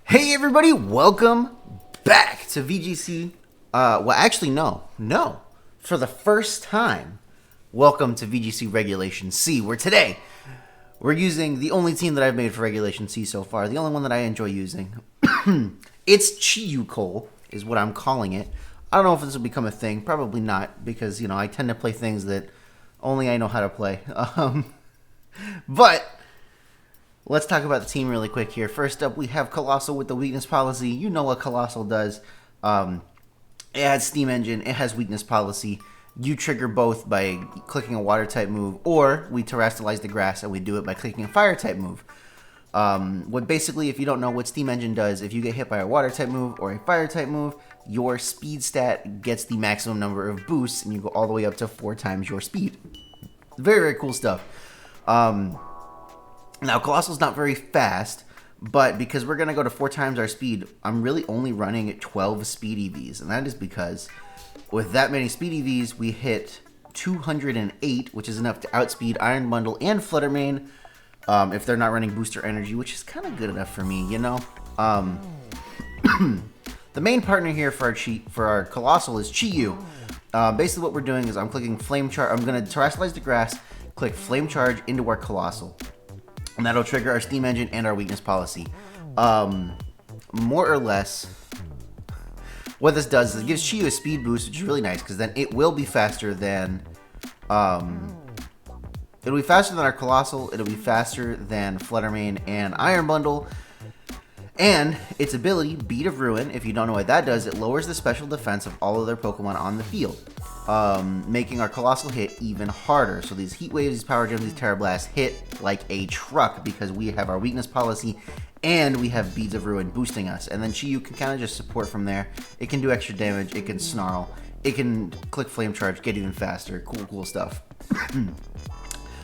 Hey everybody, welcome back to VGC. Well, actually, no. For the first time, welcome to VGC Regulation C, where today we're using the only team that I've made for Regulation C so far, the only one that I enjoy using. It's CHIYUCOAL, is what I'm calling it. I don't know if this will become a thing. Probably not, because, I tend to play things that only I know how to play. But let's talk about the team really quick here. First up, we have Coalossal with the weakness policy. You know what Coalossal does. It has Steam Engine. It has weakness policy. You trigger both by clicking a water type move, or we terrestrialize the grass and we do it by clicking a fire type move. Basically, if you don't know what Steam Engine does, if you get hit by a water type move or a fire type move, your speed stat gets the maximum number of boosts, and you go all the way up to 4 times your speed. Very, very cool stuff. Now, Coalossal's not very fast, but because we're going to go to 4 times our speed, I'm really only running at 12 speed EVs, and that is because with that many speed EVs, we hit 208, which is enough to outspeed Iron Bundle and Fluttermane, if they're not running booster energy, which is kind of good enough for me, The main partner here for our Coalossal is Chiyu. Basically what we're doing is I'm clicking Flame Charge. I'm going to terrestrialize the grass, click Flame Charge into our Coalossal, and that'll trigger our Steam Engine and our weakness policy. More or less, what this does is it gives Chiyu a speed boost, which is really nice, because then it will be faster than it'll be faster than our Coalossal, it'll be faster than Fluttermane and Iron Bundle. And its ability, Beat of Ruin, if you don't know what that does, it lowers the special defense of all other Pokemon on the field, making our Coalossal hit even harder. So these Heat Waves, these Power Gems, these Terra Blasts hit like a truck because we have our weakness policy and we have Beads of Ruin boosting us. And then Chiyu can kind of just support from there. It can do extra damage, it can Snarl, it can click Flame Charge, get even faster. Cool stuff.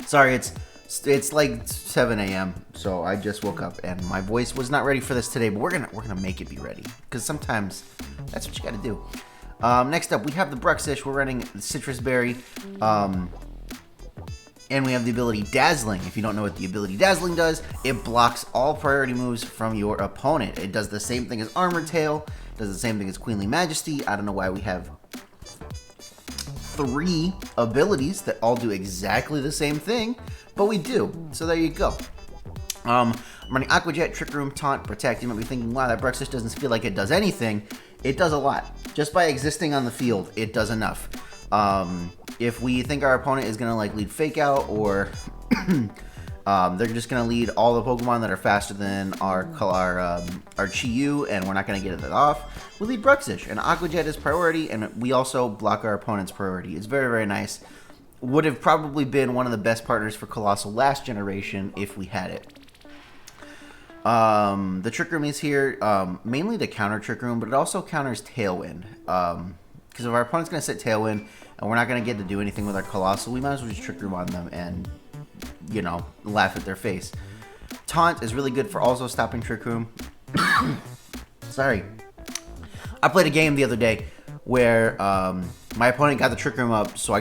Sorry, it's like 7 a.m. so I just woke up and my voice was not ready for this today, but we're gonna make it be ready, because sometimes that's what you gotta do. Next up, we have the BRUXISH. We're running the Citrus Berry, and we have the ability Dazzling. If you don't know what the ability Dazzling does, it blocks all priority moves from your opponent. It does the same thing as Armored Tail, does the same thing as Queenly Majesty. I don't know why we have 3 abilities that all do exactly the same thing, but we do. So there you go. I'm running Aqua Jet, Trick Room, Taunt, Protect. You might be thinking, wow, that BRUXISH doesn't feel like it does anything. It does a lot. Just by existing on the field, it does enough. If we think our opponent is going to lead Fake Out, or they're just going to lead all the Pokemon that are faster than our Chiyu, and we're not going to get it off, we lead BRUXISH. And Aqua Jet is priority, and we also block our opponent's priority. It's very, very nice. Would have probably been one of the best partners for Coalossal last generation if we had it. The Trick Room is here mainly to counter Trick Room, but it also counters Tailwind. Because if our opponent's going to set Tailwind and we're not going to get to do anything with our Coalossal, we might as well just Trick Room on them and, laugh at their face. Taunt is really good for also stopping Trick Room. Sorry. I played a game the other day where my opponent got the Trick Room up, so I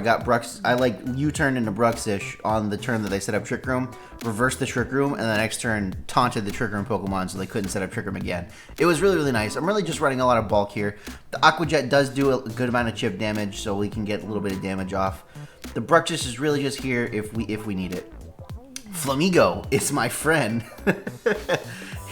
U-turned into BRUXISH on the turn that they set up Trick Room, reversed the Trick Room, and the next turn taunted the Trick Room Pokemon so they couldn't set up Trick Room again. It was really, really nice. I'm really just running a lot of bulk here. The Aqua Jet does do a good amount of chip damage, so we can get a little bit of damage off. The BRUXISH is really just here if we need it. Flamigo is my friend.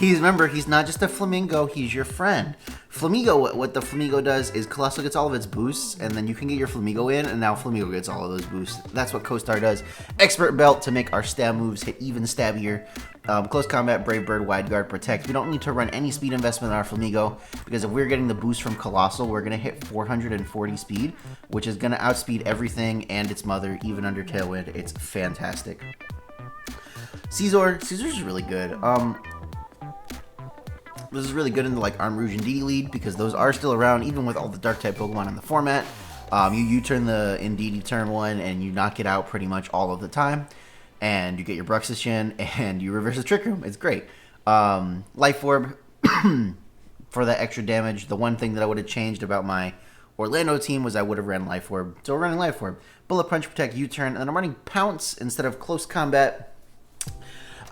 Remember, he's not just a flamingo, he's your friend. Flamigo, what the Flamigo does is Coalossal gets all of its boosts, and then you can get your Flamigo in, and now Flamigo gets all of those boosts. That's what Co-Star does. Expert Belt to make our stab moves hit even stabbier. Close Combat, Brave Bird, Wide Guard, Protect. We don't need to run any speed investment in our Flamigo, because if we're getting the boost from Coalossal, we're going to hit 440 speed, which is going to outspeed everything and its mother, even under Tailwind. It's fantastic. Caesar's is really good. This is really good in the Arm Rouge and DD lead, because those are still around even with all the dark type Pokemon in the format. You turn the Indeedee turn 1 and you knock it out pretty much all of the time, and you get your BRUXISH in and you reverse the Trick Room. It's great. Life Orb for that extra damage. The one thing that I would have changed about my Orlando team was I would have ran Life Orb. So we're running Life Orb. Bullet Punch, Protect, U-turn, and then I'm running Pounce instead of Close Combat.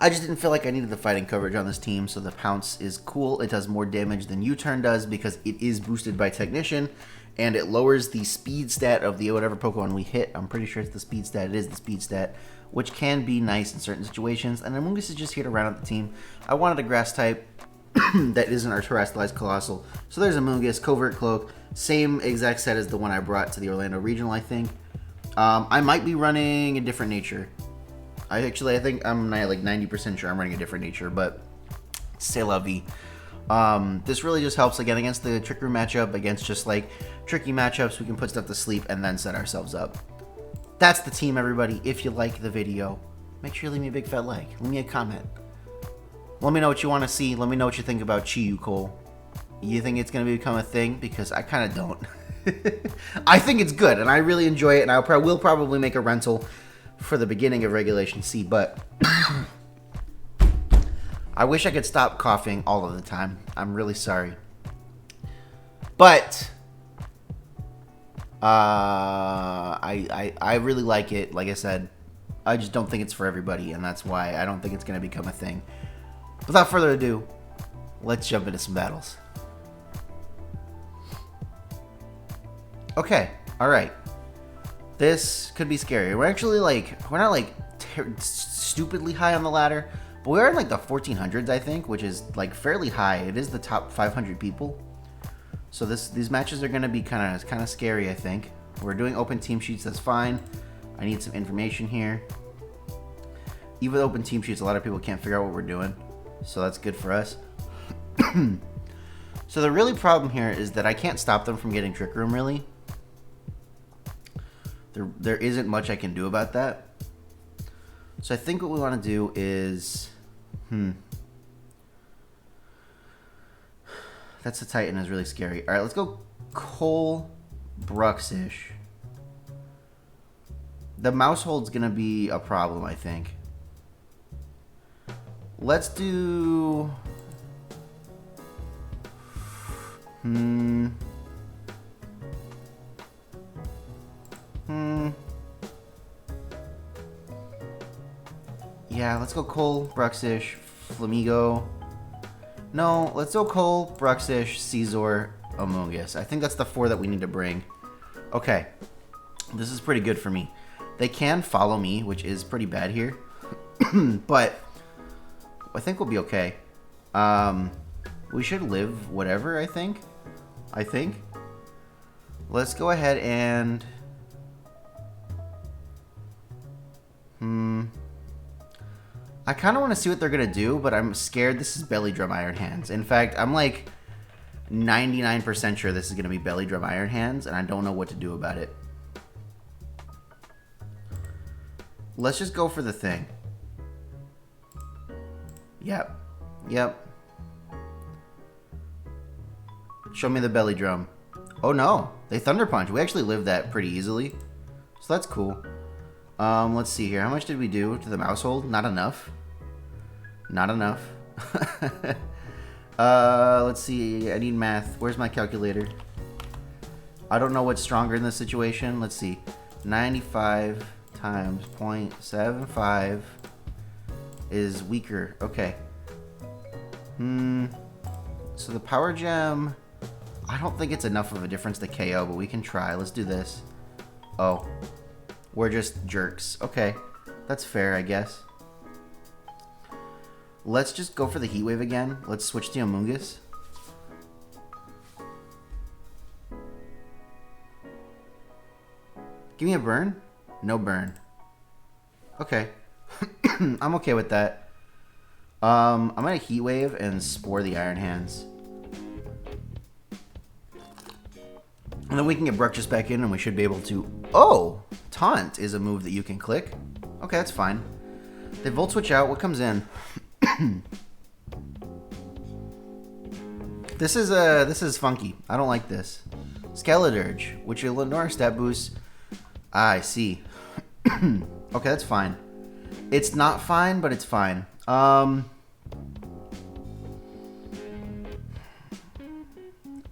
I just didn't feel like I needed the fighting coverage on this team, so the Pounce is cool. It does more damage than U-Turn does because it is boosted by Technician, and it lowers the speed stat of the whatever Pokemon we hit. I'm pretty sure it's the speed stat. It is the speed stat, which can be nice in certain situations. And Amoonguss is just here to round out the team. I wanted a grass type that isn't our terrestrialized Coalossal. So there's Amoonguss, Covert Cloak, same exact set as the one I brought to the Orlando Regional, I think. I might be running a different nature. I think I'm like 90% sure I'm running a different nature, but c'est la vie. This really just helps again against the Trick Room matchup, against just like tricky matchups. We can put stuff to sleep and then set ourselves up. That's the team, everybody. If you like the video, make sure you leave me a big fat like. Leave me a comment. Let me know what you want to see. Let me know what you think about CHIYUCOAL. You think it's going to become a thing? Because I kind of don't. I think it's good, and I really enjoy it, and I will probably make a rental for the beginning of Regulation C, but I wish I could stop coughing all of the time. I'm really sorry. But I really like it. Like I said, I just don't think it's for everybody, and that's why I don't think it's going to become a thing. Without further ado, let's jump into some battles. Okay, alright. This could be scary. We're actually we're not like stupidly high on the ladder, but we're in like the 1400s, I think, which is like fairly high. It is the top 500 people. So these matches are going to be kind of scary, I think. We're doing open team sheets, that's fine. I need some information here. Even with open team sheets, a lot of people can't figure out what we're doing. So that's good for us. So the really problem here is that I can't stop them from getting Trick Room, really. There isn't much I can do about that. So I think what we want to do is... That's a Titan, is really scary. Alright, let's go BRUXISH. The mouse hold's going to be a problem, I think. Let's do... Yeah, let's go BRUXISH, Flamigo. No, let's go BRUXISH, Caesar, Amoonguss. I think that's the 4 that we need to bring. Okay. This is pretty good for me. They can follow me, which is pretty bad here. But I think we'll be okay. We should live whatever, I think. Let's go ahead and... I kind of want to see what they're going to do, but I'm scared this is Belly Drum Iron Hands. In fact, I'm like 99% sure this is going to be Belly Drum Iron Hands, and I don't know what to do about it. Let's just go for the thing. Yep. Show me the Belly Drum. Oh no, they Thunder Punch. We actually lived that pretty easily. So that's cool. Let's see here. How much did we do to the mouse hold? Not enough. Let's see. I need math. Where's my calculator? I don't know what's stronger in this situation. Let's see. 95 times 0.75 is weaker. Okay. So the Power Gem... I don't think it's enough of a difference to KO, but we can try. Let's do this. Oh. We're just jerks. Okay. That's fair, I guess. Let's just go for the Heat Wave again. Let's switch to Amoonguss. Give me a burn? No burn. Okay. I'm okay with that. I'm gonna Heat Wave and Spore the Iron Hands. And then we can get BRUXISH back in and we should be able to... Oh! Taunt is a move that you can click. Okay, that's fine. They Volt Switch out. What comes in? This is funky. I don't like this. Skeledirge, which will ignore stat boost. Ah, I see. Okay, that's fine. It's not fine, but it's fine.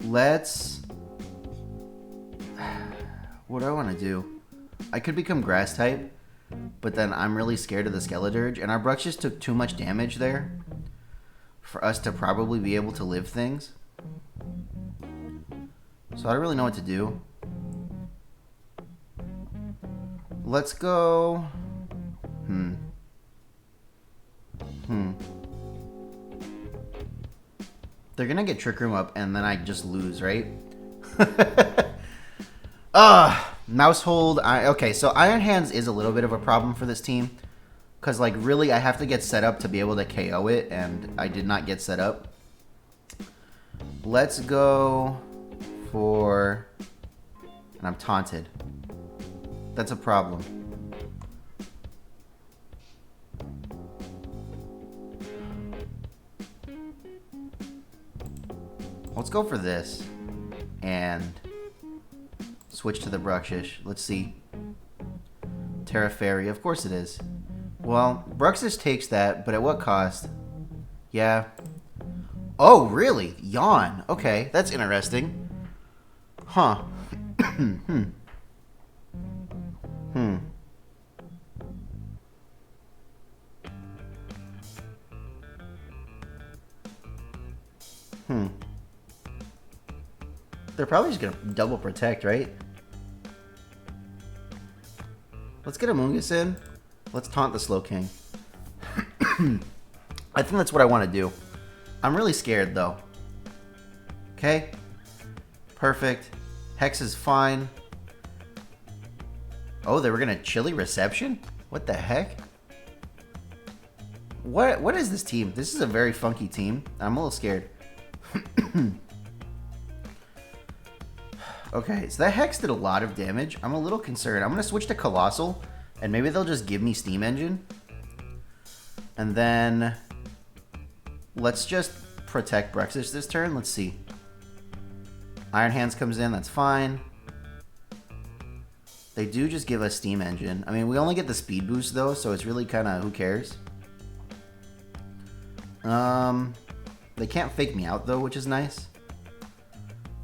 Let's... What do I want to do? I could become Grass type, but then I'm really scared of the Skeledirge, and our Bruxish took too much damage there for us to probably be able to live things. So I don't really know what to do. Let's go... They're gonna get Trick Room up, and then I just lose, right? Mouse hold. Okay, so Iron Hands is a little bit of a problem for this team. Because, like, really, I have to get set up to be able to KO it, and I did not get set up. Let's go for... And I'm taunted. That's a problem. Let's go for this. And switch to the Bruxish. Let's see. Terra Fairy. Of course it is. Well, BRUXISH takes that, but at what cost? Yeah. Oh, really? Yawn. Okay, that's interesting. Huh. They're probably just gonna double protect, right? Let's get Amoonguss in. Let's taunt the Slowking. I think that's what I want to do. I'm really scared, though. Okay. Perfect. Hex is fine. Oh, they were going to Chilly Reception? What the heck? What is this team? This is a very funky team. I'm a little scared. Okay, so that Hex did a lot of damage. I'm a little concerned. I'm going to switch to Coalossal. And maybe they'll just give me Steam Engine. And then let's just protect BRUXISH this turn. Let's see. Iron Hands comes in. That's fine. They do just give us Steam Engine. I mean, we only get the speed boost, though, so it's really kind of who cares. They can't fake me out, though, which is nice.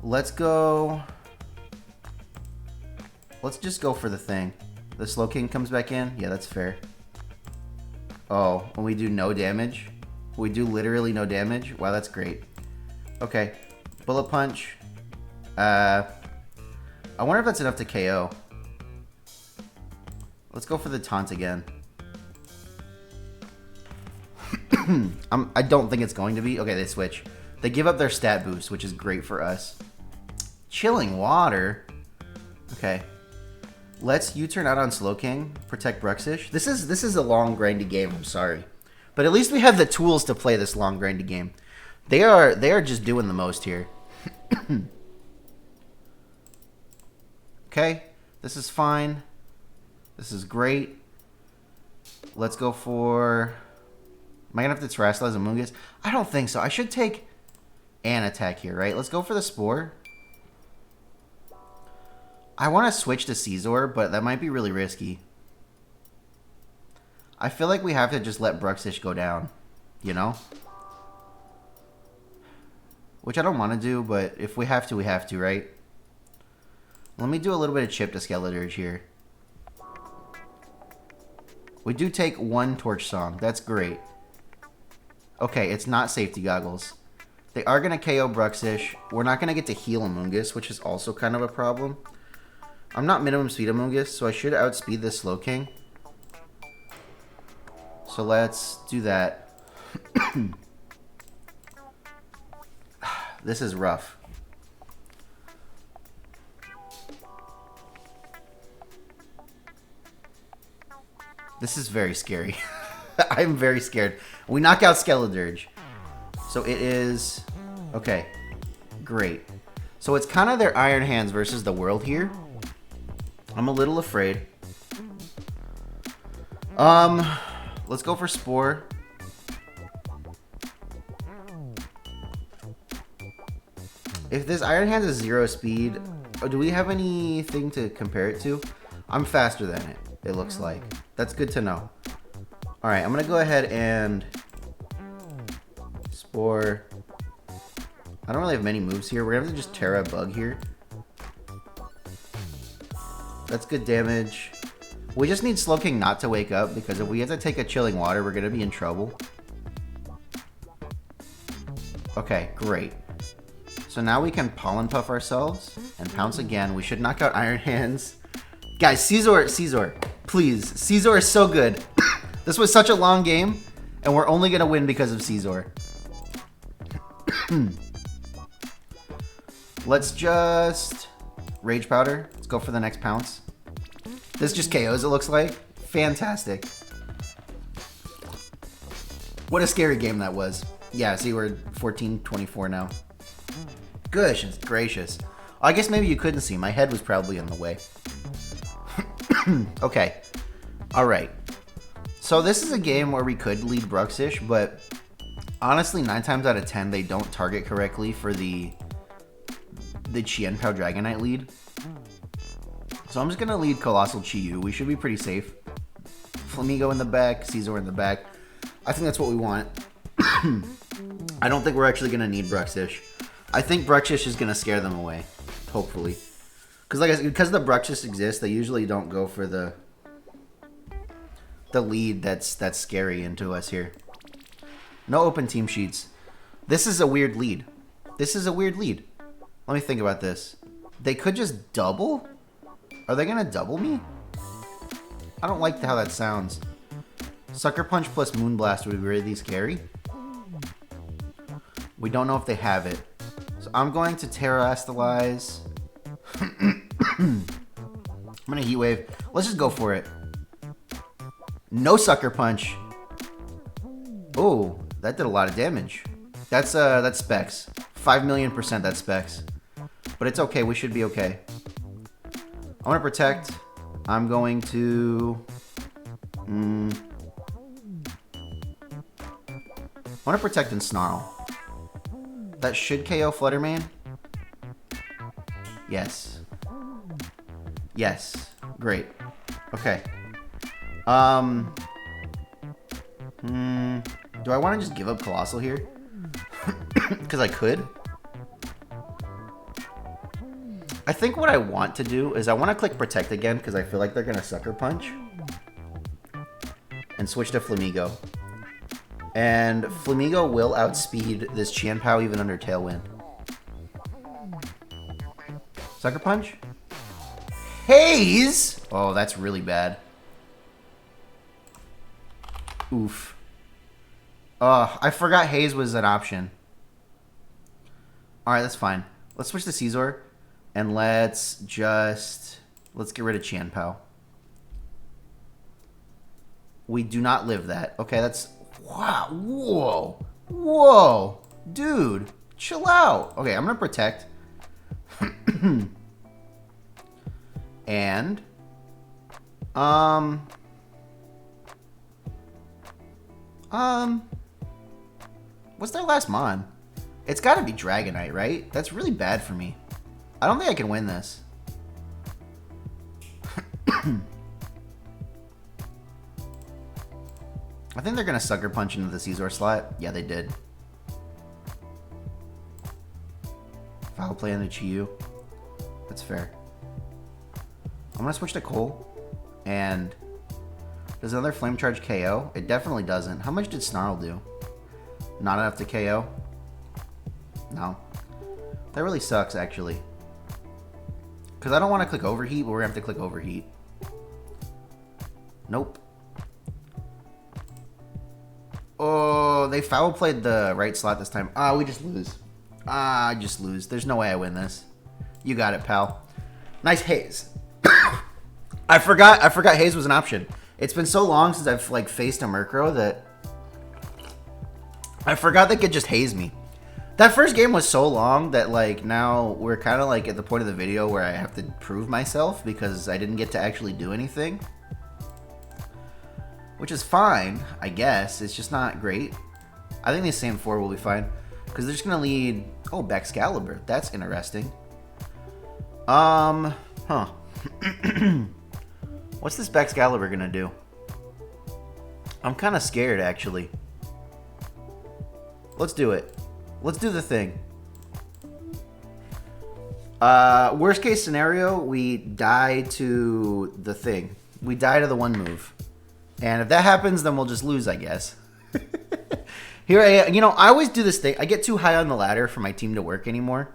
Let's go... Let's just go for the thing. The Slowking comes back in? Yeah, that's fair. Oh, when we do no damage? We do literally no damage? Wow, that's great. Okay. Bullet Punch. I wonder if that's enough to KO. Let's go for the taunt again. I don't think it's going to be. Okay, they switch. They give up their stat boost, which is great for us. Chilling Water. Okay. Let's U-turn out on Slowking, protect BRUXISH. This is a long, grindy game, I'm sorry. But at least we have the tools to play this long, grindy game. They are just doing the most here. Okay, this is fine. This is great. Let's go for... Am I going to have to Terrestrialize Amoonguss? I don't think so. I should take an attack here, right? Let's go for the Spore. I want to switch to Scizor, but that might be really risky. I feel like we have to just let BRUXISH go down, you know? Which I don't want to do, but if we have to, right? Let me do a little bit of chip to Skeledirge here. We do take one Torch Song. That's great. Okay, it's not Safety Goggles. They are going to KO BRUXISH. We're not going to get to heal Amoonguss, which is also kind of a problem. I'm not minimum speed Amoonguss, so I should outspeed this Slowking. So let's do that. This is rough. This is very scary. I'm very scared. We knock out Skeledirge. So it is... Okay. Great. So it's kind of their Iron Hands versus the world here. I'm a little afraid. Let's go for Spore. If this Iron Hands is 0 speed, do we have anything to compare it to? I'm faster than it looks like. That's good to know. Alright, I'm going to go ahead and Spore. I don't really have many moves here. We're going to have to just Terra Bug here. That's good damage. We just need Slowking not to wake up, because if we have to take a chilling water, we're going to be in trouble. Okay, great. So now we can Pollen Puff ourselves and pounce again. We should knock out Iron Hands. Guys, Caesar, please. Caesar is so good. This was such a long game, and we're only going to win because of Caesar. Let's just Rage Powder. Let's go for the next pounce. This just KOs, it looks like. Fantastic. What a scary game that was. Yeah, see, we're 14-24 now. Goodness gracious. I guess maybe you couldn't see. My head was probably in the way. Okay. Alright. So this is a game where we could lead BRUXISH, but honestly, 9 times out of 10, they don't target correctly for the Chien-Pao Dragonite lead. So I'm just going to lead Coalossal Chi-Yu. We should be pretty safe. Flamigo in the back, Caesar in the back. I think that's what we want. I don't think we're actually going to need BRUXISH. I think BRUXISH is going to scare them away. Hopefully. Because the BRUXISH exists, they usually don't go for the lead that's scary into us here. No open team sheets. This is a weird lead. This is a weird lead. Let me think about this. They could just double? Are they going to double me? I don't like how that sounds. Sucker Punch plus Moonblast would be really scary. We don't know if they have it. So I'm going to Terrastalize. I'm going to Heat Wave. Let's just go for it. No Sucker Punch. Oh, that did a lot of damage. That's Specs. 5,000,000% that's Specs. But it's okay. We should be okay. I want to Protect. I'm going to... I want to Protect and Snarl. That should KO Fluttermane. Yes. Yes. Great. Okay. Do I want to just give up Coalossal here? Because I could. I think what I want to do is I want to click Protect again because I feel like they're going to Sucker Punch. And switch to Flamigo. And Flamigo will outspeed this Chien-Pao even under Tailwind. Sucker Punch? Haze! Oh, that's really bad. Oof. I forgot Haze was an option. Alright, that's fine. Let's switch to Caesar. And let's get rid of Chien-Pao. We do not live that. Okay, that's... Wow. Whoa. Whoa. Dude. Chill out. Okay, I'm going to Protect. And... What's their last Mon? It's got to be Dragonite, right? That's really bad for me. I don't think I can win this. I think they're going to Sucker Punch into the Caesar slot. Yeah, they did. Foul Play into Chi-Yu. That's fair. I'm going to switch to Cole. And does another Flame Charge KO? It definitely doesn't. How much did Snarl do? Not enough to KO? No. That really sucks, actually. Because I don't want to click Overheat, but we're going to have to click Overheat. Nope. Oh, they foul played the right slot this time. Ah, we just lose. Ah, I just lose. There's no way I win this. You got it, pal. Nice Haze. I forgot Haze was an option. It's been so long since I've like faced a Murkrow that I forgot they could just Haze me. That first game was so long that like now we're kind of like at the point of the video where I have to prove myself because I didn't get to actually do anything. Which is fine, I guess. It's just not great. I think the same 4 will be fine. Because they're just going to lead... Oh, Baxcalibur. That's interesting. Huh. What's this Baxcalibur going to do? I'm kind of scared, actually. Let's do it. Let's do the thing. Worst case scenario, we die to the thing. We die to the one move. And if that happens, then we'll just lose, I guess. Here I am. You know, I always do this thing. I get too high on the ladder for my team to work anymore.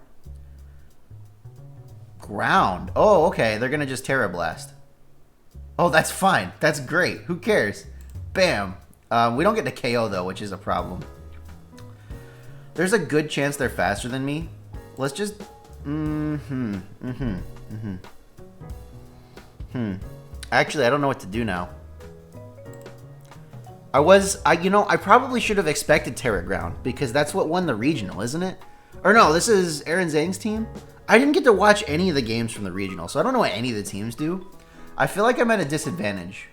Ground. Oh, okay. They're going to just Terra Blast. Oh, that's fine. That's great. Who cares? Bam. We don't get to KO, though, which is a problem. There's a good chance they're faster than me. Let's just... Actually, I don't know what to do now. I probably should have expected Terra Ground, because that's what won the regional, isn't it? Or no, this is Aaron Zhang's team. I didn't get to watch any of the games from the regional, so I don't know what any of the teams do. I feel like I'm at a disadvantage.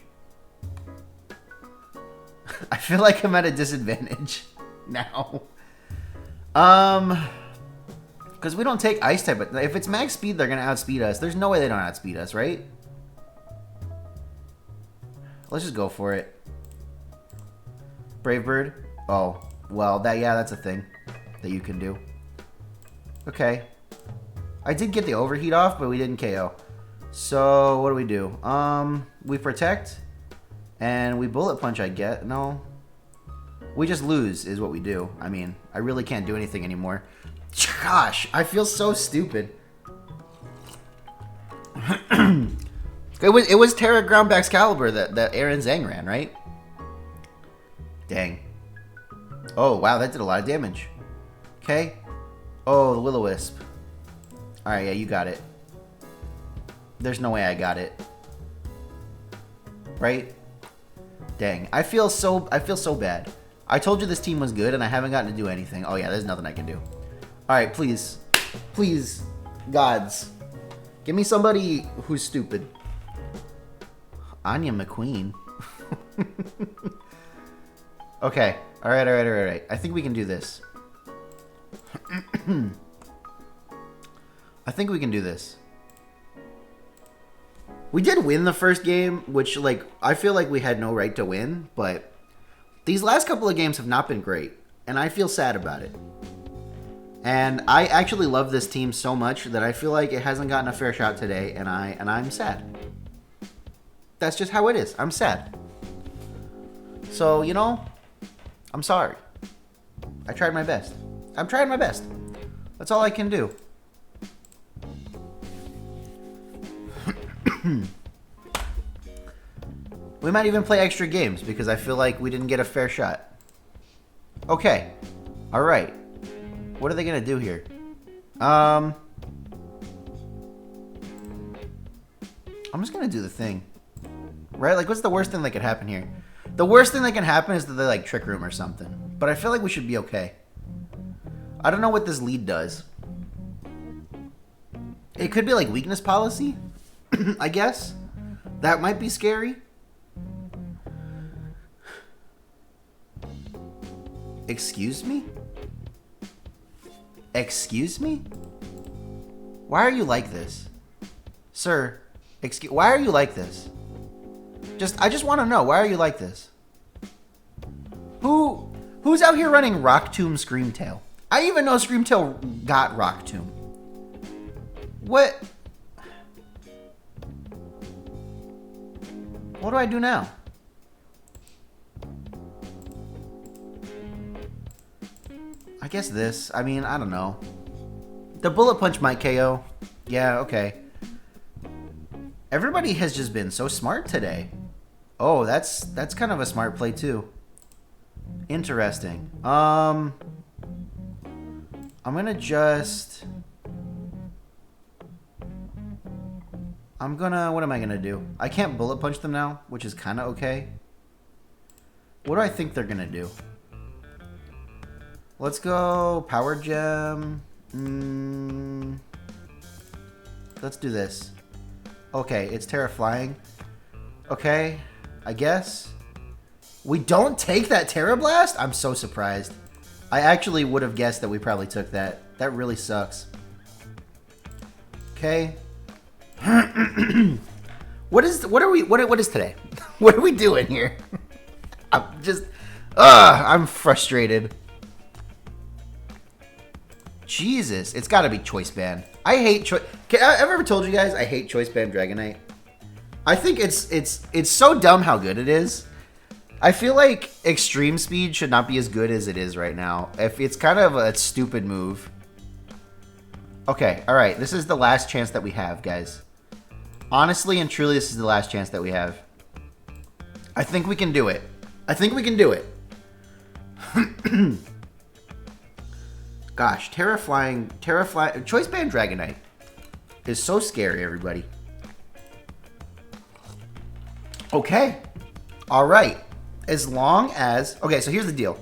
I feel like I'm at a disadvantage now. Because we don't take Ice type, but if it's max speed, they're going to outspeed us. There's no way they don't outspeed us, right? Let's just go for it. Brave Bird? Oh, well, that's a thing that you can do. Okay. I did get the overheat off, but we didn't KO. So, what do? We protect, and we bullet punch, I get. No. We just lose is what we do. I mean, I really can't do anything anymore. Gosh, I feel so stupid. It was Terra Ground Excalibur that Aaron Zhang ran, right? Dang. Oh, wow, that did a lot of damage. Okay. Oh, the Will-O-Wisp. Alright, yeah, you got it. There's no way I got it. Right? Dang. I feel so bad. I told you this team was good, and I haven't gotten to do anything. Oh, yeah, there's nothing I can do. Alright, please. Please. Gods. Give me somebody who's stupid. Anya McQueen. Okay. Alright. I think we can do this. I think we can do this. We did win the first game, which, like, I feel like we had no right to win, but these last couple of games have not been great, and I feel sad about it. And I actually love this team so much that I feel like it hasn't gotten a fair shot today, and I'm sad. That's just how it is. I'm sad. So, you know, I'm sorry. I tried my best. I'm trying my best. That's all I can do. We might even play extra games because I feel like we didn't get a fair shot. Okay. Alright. What are they going to do here? I'm just going to do the thing. Right? Like, what's the worst thing that could happen here? The worst thing that can happen is that they, like, Trick Room or something. But I feel like we should be okay. I don't know what this lead does. It could be, like, weakness policy, I guess. That might be scary. Excuse me? Excuse me? Why are you like this? Sir, why are you like this? I just want to know, why are you like this? Who's out here running Rock Tomb Screamtail? I didn't even know Screamtail got Rock Tomb. What? What do I do now? I guess this. I mean, I don't know. The Bullet Punch might KO. Yeah, okay. Everybody has just been so smart today. Oh, that's kind of a smart play too. Interesting. I'm gonna what am I gonna do? I can't Bullet Punch them now, which is kind of okay. What do I think they're gonna do? Let's go Power Gem. Let's do this. Okay, it's Terra Flying. Okay, I guess. We don't take that Terra Blast? I'm so surprised. I actually would have guessed that we probably took that. That really sucks. Okay. What is today? What are we doing here? I'm frustrated. Jesus, it's got to be Choice Band. I hate Choice. I've ever told you guys I hate Choice Band Dragonite. I think it's so dumb how good it is. I feel like extreme speed should not be as good as it is right now. If it's kind of a stupid move. Okay, all right. This is the last chance that we have, guys. Honestly and truly, this is the last chance that we have. I think we can do it. I think we can do it. Gosh, Terraflying, Choice Band Dragonite is so scary, everybody. Okay. All right. As long as... Okay, so here's the deal.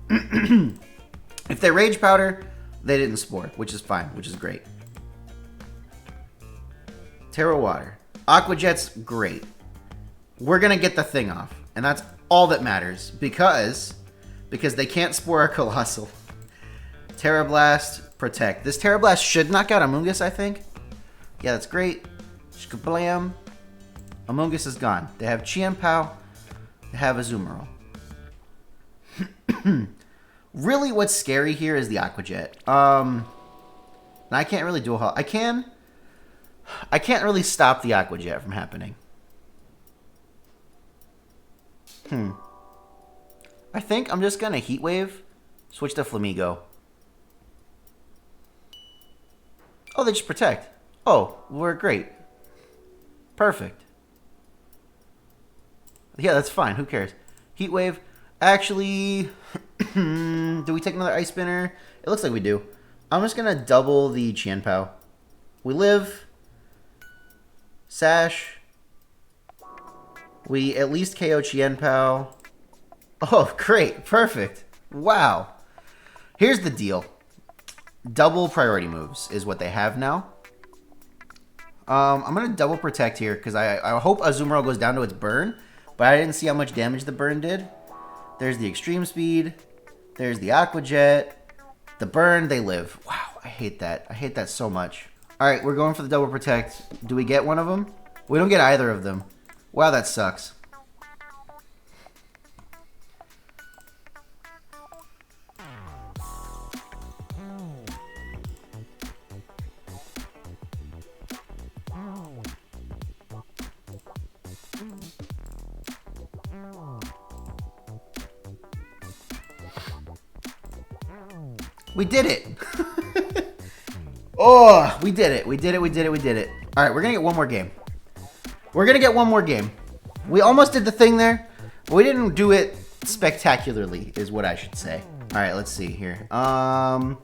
If they Rage Powder, they didn't Spore, which is fine, which is great. Terra Water. Aqua Jet's great. We're going to get the thing off. And that's all that matters. Because they can't Spore our Coalossal. Terra Blast, Protect. This Terra Blast should knock out Amoonguss, I think. Yeah, that's great. Shkablam. Amoonguss is gone. They have Chien-Pao. They have Azumarill. Really, what's scary here is the Aqua Jet. I can't really dual hull. I can't really stop the Aqua Jet from happening. I think I'm just gonna Heat Wave, switch to Flamigo. Oh, they just Protect. Oh, we're great. Perfect. Yeah, that's fine. Who cares? Heat Wave. Actually, do we take another Ice Spinner? It looks like we do. I'm just going to double the Chien-Pao. We live. Sash. We at least KO Chien-Pao. Oh, great. Perfect. Wow. Here's the deal. Double priority moves is what they have now. I'm going to double Protect here because I hope Azumarill goes down to its burn. But I didn't see how much damage the burn did. There's the Extreme Speed. There's the Aqua Jet. The burn, they live. Wow, I hate that. I hate that so much. All right, we're going for the double Protect. Do we get one of them? We don't get either of them. Wow, that sucks. We did it. Oh, we did it. We did it. We did it. We did it. All right, we're going to get one more game. We're going to get one more game. We almost did the thing there. But we didn't do it spectacularly, is what I should say. All right, let's see here. I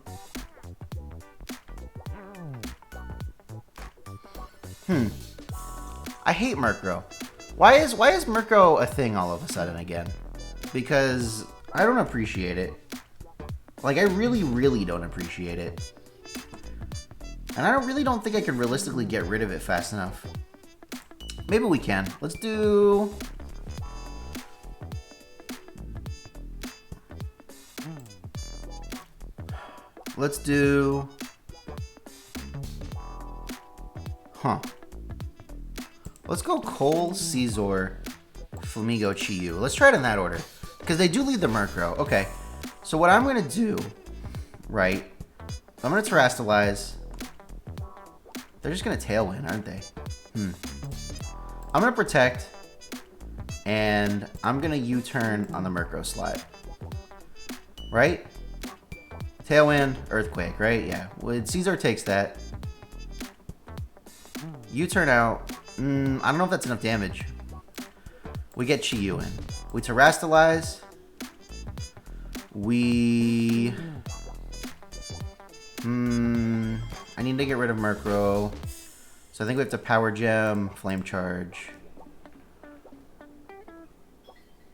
hate Murkrow. Why is Murkrow a thing all of a sudden again? Because I don't appreciate it. Like, I really, really don't appreciate it. And I really don't think I can realistically get rid of it fast enough. Maybe we can. Let's do... Let's do... Let's go Cole, Caesar, Flamigo, Chi-Yu. Let's try it in that order. Because they do lead the Murkrow. Okay. So what I'm going to do, right, I'm going to Terrastalize. They're just going to Tailwind, aren't they? I'm going to Protect, and I'm going to U-turn on the Murkrow slide. Right? Tailwind, Earthquake, right? Yeah. Well, Caesar takes that. U-turn out. I don't know if that's enough damage. We get Chi-Yu in. We Terrastalize. We... I need to get rid of Murkrow. So I think we have to Power Gem, Flame Charge.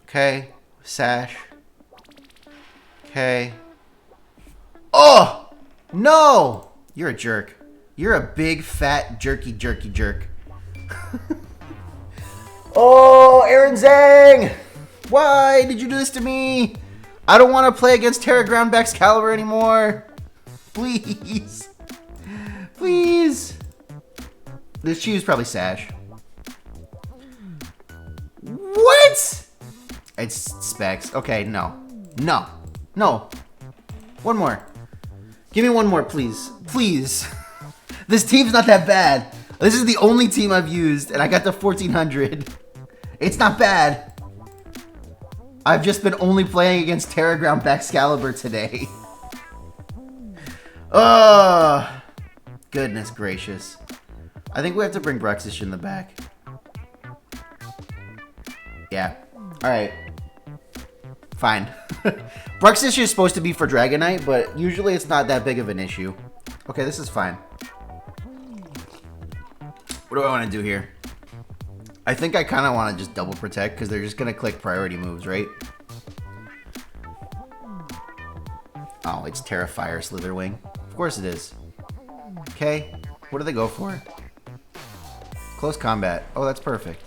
Okay. Sash. Okay. Oh! No! You're a jerk. You're a big, fat, jerky jerk. Oh, Aaron Zhang! Why did you do this to me? I don't want to play against Terra Ground Baxcalibur anymore. Please. Please. This Chi's probably Sash. What? It's Specs. Okay, no. No. No. One more. Give me one more, please. Please. This team's not that bad. This is the only team I've used, and I got to 1400. It's not bad. I've just been only playing against Terra Ground Baxcalibur today. Oh, goodness gracious. I think we have to bring BRUXISH in the back. Yeah. Alright. Fine. BRUXISH is supposed to be for Dragonite, but usually it's not that big of an issue. Okay, this is fine. What do I want to do here? I think I kind of want to just double protect because they're just going to click priority moves, right? Oh, it's Terrifier Slitherwing. Of course it is. Okay, what do they go for? Close combat. Oh, that's perfect.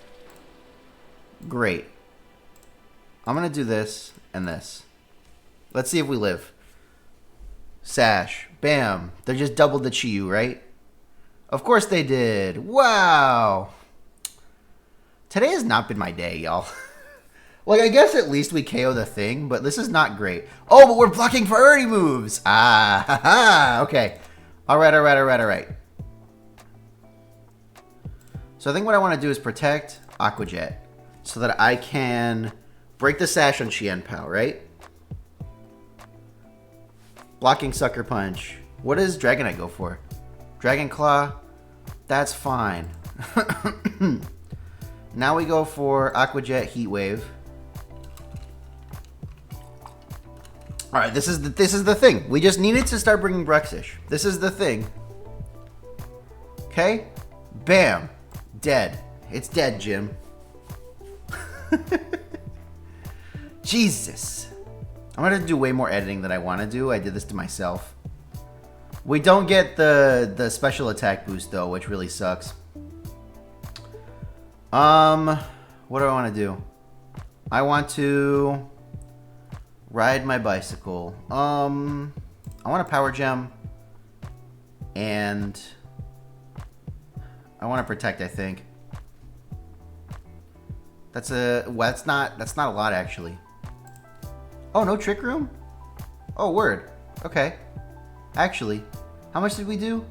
Great. I'm going to do this and this. Let's see if we live. Sash. Bam. They just doubled the Chiyu, right? Of course they did. Wow. Today has not been my day, y'all. Like, I guess at least we KO the thing, but this is not great. Oh, but we're blocking priority moves. Ah, ha, ha. Okay. All right. So I think what I want to do is protect Aqua Jet so that I can break the Sash on Qianpao, right? Blocking Sucker Punch. What does Dragonite go for? Dragon Claw. That's fine. Now we go for Aqua Jet Heat Wave. All right, this is the thing. We just needed to start bringing BRUXISH. This is the thing. Okay, bam, dead. It's dead, Jim. Jesus, I'm gonna do way more editing than I want to do. I did this to myself. We don't get the special attack boost though, which really sucks. What do I want to do? I want to ride my bicycle. I want a power gem, and I want to protect. I think that's not a lot actually. Oh, no Trick Room? Oh, word. Okay. Actually, how much did we do?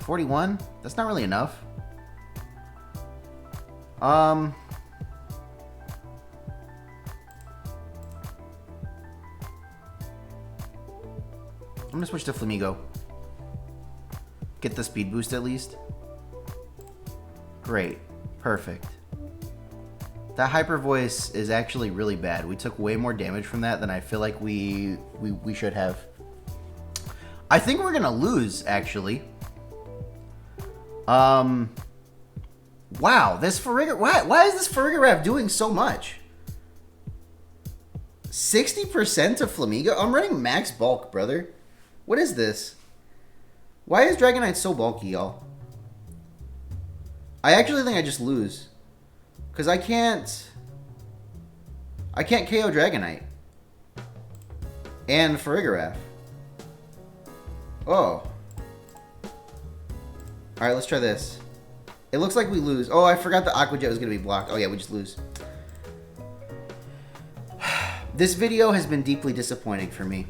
41? That's not really enough. I'm gonna switch to Flamigo. Get the speed boost at least. Great. Perfect. That Hyper Voice is actually really bad. We took way more damage from that than I feel like we should have. I think we're gonna lose, actually. Wow, this Farigiraf. Why is this Farigiraf doing so much? 60% to Flamigo? I'm running max bulk, brother. What is this? Why is Dragonite so bulky, y'all? I actually think I just lose. Because I can't KO Dragonite. And Farigiraf. Oh. Alright, let's try this. It looks like we lose. Oh, I forgot the Aqua Jet was going to be blocked. Oh yeah, we just lose. This video has been deeply disappointing for me.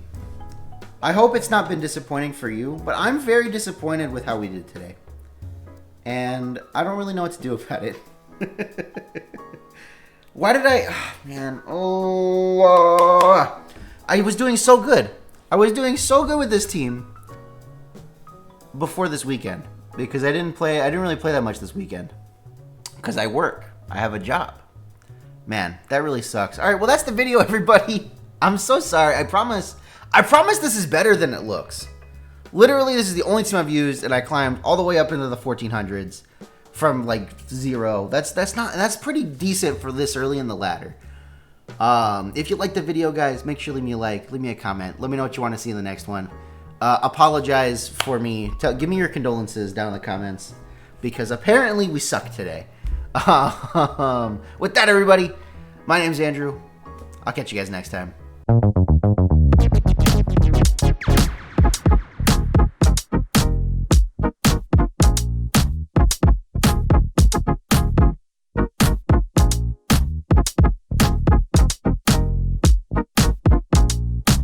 I hope it's not been disappointing for you, but I'm very disappointed with how we did today. And I don't really know what to do about it. Why did I... Oh, man. Oh, I was doing so good. I was doing so good with this team before this weekend. Because I didn't really play that much this weekend. Because I work. I have a job. Man, that really sucks. Alright, well that's the video, everybody. I'm so sorry. I promise this is better than it looks. Literally, this is the only team I've used, and I climbed all the way up into the 1400s from like 0. That's pretty decent for this early in the ladder. If you like the video, guys, make sure to leave me a like, leave me a comment, let me know what you want to see in the next one. Apologize for me. Give me your condolences down in the comments, because apparently we suck today. With that, everybody, my name's Andrew. I'll catch you guys next time.